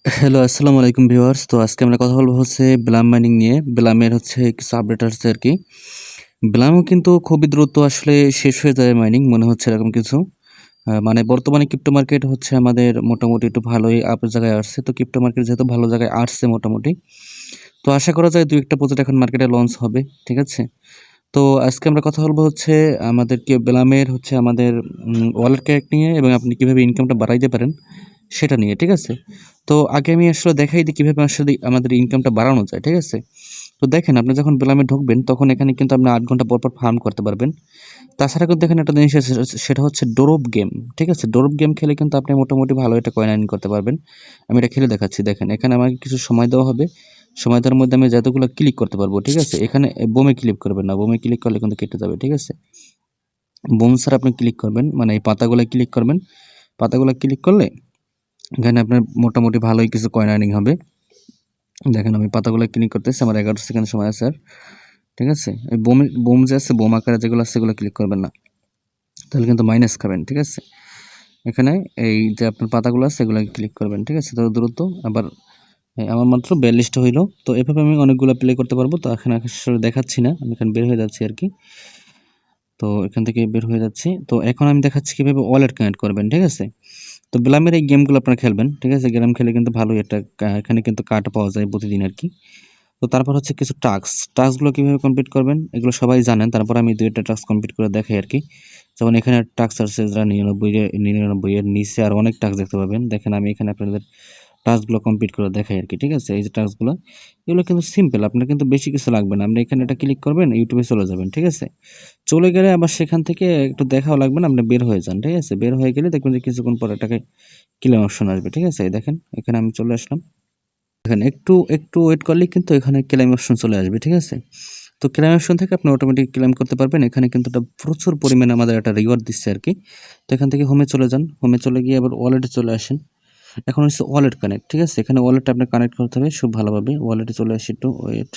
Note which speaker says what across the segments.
Speaker 1: Hello, আসসালামু আলাইকুম viewers. তো আজকে আমরা কথা বলবো হচ্ছে ব্লাম মাইনিং নিয়ে। ব্লামের হচ্ছে কিছু আপডেট আসছে আরকি। ব্লামও কিন্তু খুবই দ্রুত আসলে শেষ হয়ে যায় মাইনিং মনে হচ্ছে এরকম কিছু। মানে বর্তমানে ক্রিপ্টো মার্কেট হচ্ছে আমাদের মোটামুটি একটু ভালোই আপের জায়গায় আসছে। তো ক্রিপ্টো মার্কেট যেহেতু ভালো জায়গায় আসছে মোটামুটি। তো আশা করা যায় ২-১ টা প্রজেক্ট এখন মার্কেটে লঞ্চ হবে। ঠিক আছে? তো আজকে আমরা কথা বলবো হচ্ছে আমাদেরকে ব্লামের হচ্ছে আমাদের ওয়ালেট কানেক্ট নিয়ে এবং আপনি কিভাবে ইনকামটা বাড়াইতে পারেন সেটা নিয়ে। ঠিক আছে? তো আগে আমি আসলে দেখাই দিই কিভাবে আসলে আমাদের ইনকামটা বাড়ানো যায়। ঠিক আছে? তো দেখেন আপনি যখন ব্লামে ঢুকবেন তখন এখানে কিন্তু আপনি ৮ ঘন্টা পর ফার্ম করতে পারবেন। তাছাড়া কিন্তু এখানে একটা জিনিস আছে সেটা হচ্ছে ডোরোপ গেম। ঠিক আছে? ডোরোপ গেম খেলে কিন্তু আপনি মোটামুটি ভালো একটা কয়েন আর্ন করতে পারবেন। আমি এটা খেলে দেখাচ্ছি দেখেন। এখানে আমাকে কিছু সময় দেওয়া হবে। সময় দেওয়ার মধ্যে আমি যতগুলো ক্লিক করতে পারবো। ঠিক আছে? এখানে বোমে ক্লিক করবেন না। বোমে ক্লিক করলে কিন্তু কেটে যাবে। ঠিক আছে? বোম ছাড়া আপনি ক্লিক করবেন। মানে এই পাতাগুলায় ক্লিক করবেন। পাতাগুলা ক্লিক করলে এখানে আপনার মোটামুটি ভালোই কিছু কয়েন আর্নিং হবে। দেখেন আমি পাতাগুলো ক্লিক করতেছি। আমার ১১ সেকেন্ড সময় আছে আর। ঠিক আছে? এই বোম যে আছে বোম আকারে যেগুলো আছে সেগুলো ক্লিক করবেন না। তাহলে কিন্তু মাইনাস খাবেন। ঠিক আছে? এখানে এই যে আপনার পাতাগুলো আছে এগুলো ক্লিক করবেন। ঠিক আছে? তো দ্রুত আবার আমার মাত্র ৪২টা হইলো। তো এভাবে আমি অনেকগুলো প্লে করতে পারবো। তো এখানে আসলে দেখাচ্ছি না। আমি এখানে বের হয়ে যাচ্ছি আরকি। তো এখান থেকে বের হয়ে যাচ্ছি। তো এখন আমি দেখাচ্ছি কিভাবে ওয়ালেট কানেক্ট করবেন। ঠিক আছে? তো ব্লামের এই গেমগুলো আপনারা খেলবেন। ঠিক আছে? গেম খেলে কিন্তু ভালোই একটা এখানে কিন্তু কার্ড পাওয়া যায় প্রতিদিন আরকি। তো তারপর হচ্ছে কিছু টাস্কগুলো কিভাবে কমপ্লিট করবেন এগুলো সবাই জানেন। তারপর আমি ২ টা টাস্ক কমপ্লিট করে দেখাই আরকি। যেমন এখানে টাস্ক আছে যারা ৯৯ এর নিচে আরো অনেক টাস্ক দেখতে পাবেন। দেখেন আমি এখানে আপনাদের টাস্কগুলো কমপ্লিট করে দেখাই আরকি। ঠিক আছে? এই যে টাস্কগুলো এগুলো কিন্তু সিম্পল। আপনার কিন্তু বেশি কিছু লাগবে না। আপনি এখানে এটা ক্লিক করবেন, ইউটিউবে চলে যাবেন। ঠিক আছে? চলে গেলে আবার সেখান থেকে একটু দেখাও লাগবে না, আপনি বের হয়ে যান। ঠিক আছে? বের হয়ে গেলে দেখবেন যে কিছুক্ষণ পরে এটাকে ক্লেম অপশন আসবে। ঠিক আছে? এই দেখেন এখানে আমি চলে আসলাম। দেখেন একটু ওয়েট করলেই কিন্তু এখানে ক্লেম অপশন চলে আসবে। ঠিক আছে? তো ক্লেম অপশন থেকে আপনি অটোমেটিক ক্লেম করতে পারবেন। এখানে কিন্তু এটা প্রচুর পরিমাণে আমাদের একটা রিওয়ার্ড দিচ্ছে আরকি। তো এখান থেকে হোমে চলে যান। হোমে চলে গিয়ে আবার ওয়ালেটে চলে আসেন। এখন হচ্ছে ওয়ালেট কানেক্ট। ঠিক আছে? এখানে ওয়ালেটটা আপনার কানেক্ট করতে হবে খুব ভালোভাবে। ওয়ালেটে চলে আসি একটু ওয়েট।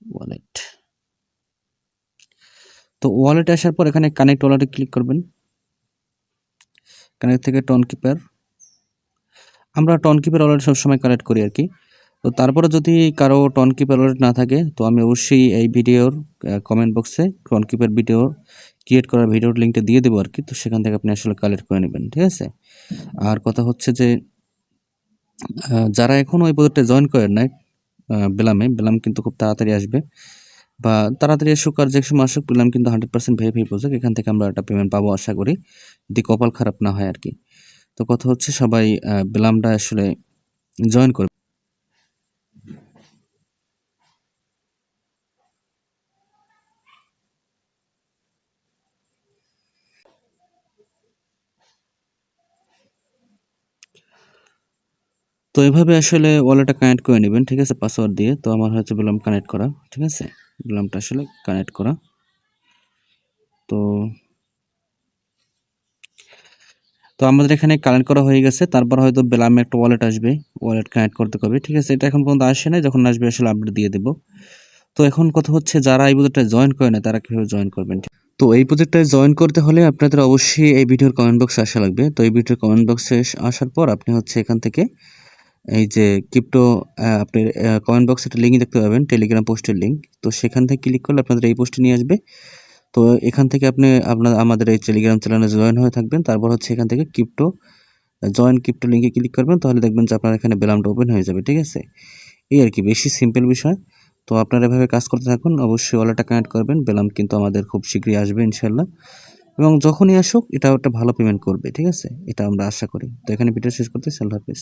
Speaker 1: ওয়ালেট। তো ওয়ালেটে আসার পর এখানে কানেক্ট ওয়ালেটে ক্লিক করবেন। কানেক্ট থেকে টন কিপার। আমরা টন কিপার ওয়ালেট সবসময় কানেক্ট করি আরকি। তো তারপরে যদি কারো টন কিপার ওয়ালেট না থাকে তো আমি অবশ্যই এই ভিডিওর কমেন্ট বক্সে টন কিপার ভিডিও ক্রিয়েট করার ভিডিওর লিঙ্কটা দিয়ে দেবো আরকি। তো সেখান থেকে আপনি আসলে কালেক্ট করে নেবেন। ঠিক আছে? আর কথা হচ্ছে যে যারা এখনো ওই প্রজেক্টে জয়েন করেন নাই বেলাম কিন্তু খুব তাড়াতাড়ি আসবে বা তাড়াতাড়ি আসুক আর যে সময় আসুক বেলাম কিন্তু 100% ভেরিফাই প্রজেক্ট। এখান থেকে আমরা একটা পেমেন্ট পাবো আশা করি। যদি কপাল খারাপ না হয় আরকি। তো কথা হচ্ছে সবাই বেলামটা আসলে জয়েন করবে। তো এভাবে আসলে ওয়ালেটটা কানেক্ট করে নিবেন। ঠিক আছে? পাসওয়ার্ড দিয়ে। তো আমার হচ্ছে বেলাম কানেক্ট করা। ঠিক আছে? বেলামটা আসলে কানেক্ট করা। তো আমাদের এখানে কানেক্ট করা হয়ে গেছে। তারপর হয়তো বেলামে একটা ওয়ালেট আসবে। ওয়ালেট কানেক্ট করতে হবে। ঠিক আছে? এটা এখন পর্যন্ত আসে নাই। যখন আসবে আসলে আপডেট দিয়ে দেব। তো এখন কথা হচ্ছে যারা এই প্রজেক্টটায় জয়েন করে না তারা কিভাবে জয়েন করবেন? তো এই প্রজেক্টটায় জয়েন করতে হলে আপনাদের অবশ্যই এই ভিডিওর কমেন্ট বক্সে আসা লাগবে। তো এই ভিডিওর কমেন্ট বক্সে আসার পর আপনি হচ্ছে এখান থেকে এই যে ক্রিপ্টো আপনি কমেন্ট বক্সে একটা লিঙ্ক দেখতে পাবেন টেলিগ্রাম পোস্টের লিঙ্ক। তো সেখান থেকে ক্লিক করলে আপনাদের এই পোস্টে নিয়ে আসবে। তো এখান থেকে আপনি আমাদের এই টেলিগ্রাম চ্যানেলে জয়েন হয়ে থাকবেন। তারপর হচ্ছে এখান থেকে জয়েন ক্রিপ্টো লিঙ্কে ক্লিক করবেন তাহলে দেখবেন যে আপনার এখানে বেলামটা ওপেন হয়ে যাবে। ঠিক আছে? এই আরকি বেশি সিম্পল বিষয়। তো আপনারা এভাবে কাজ করতে থাকুন। অবশ্যই ওয়ালেটটা কানেক্ট করবেন। বেলাম কিন্তু আমাদের খুব শীঘ্রই আসবে ইনশাআল্লাহ। এবং যখনই আসুক এটা একটা ভালো পেমেন্ট করবে। ঠিক আছে? এটা আমরা আশা করি। তো এখানে ভিডিও শেষ করতেছি। আল্লাহ হাফেজ।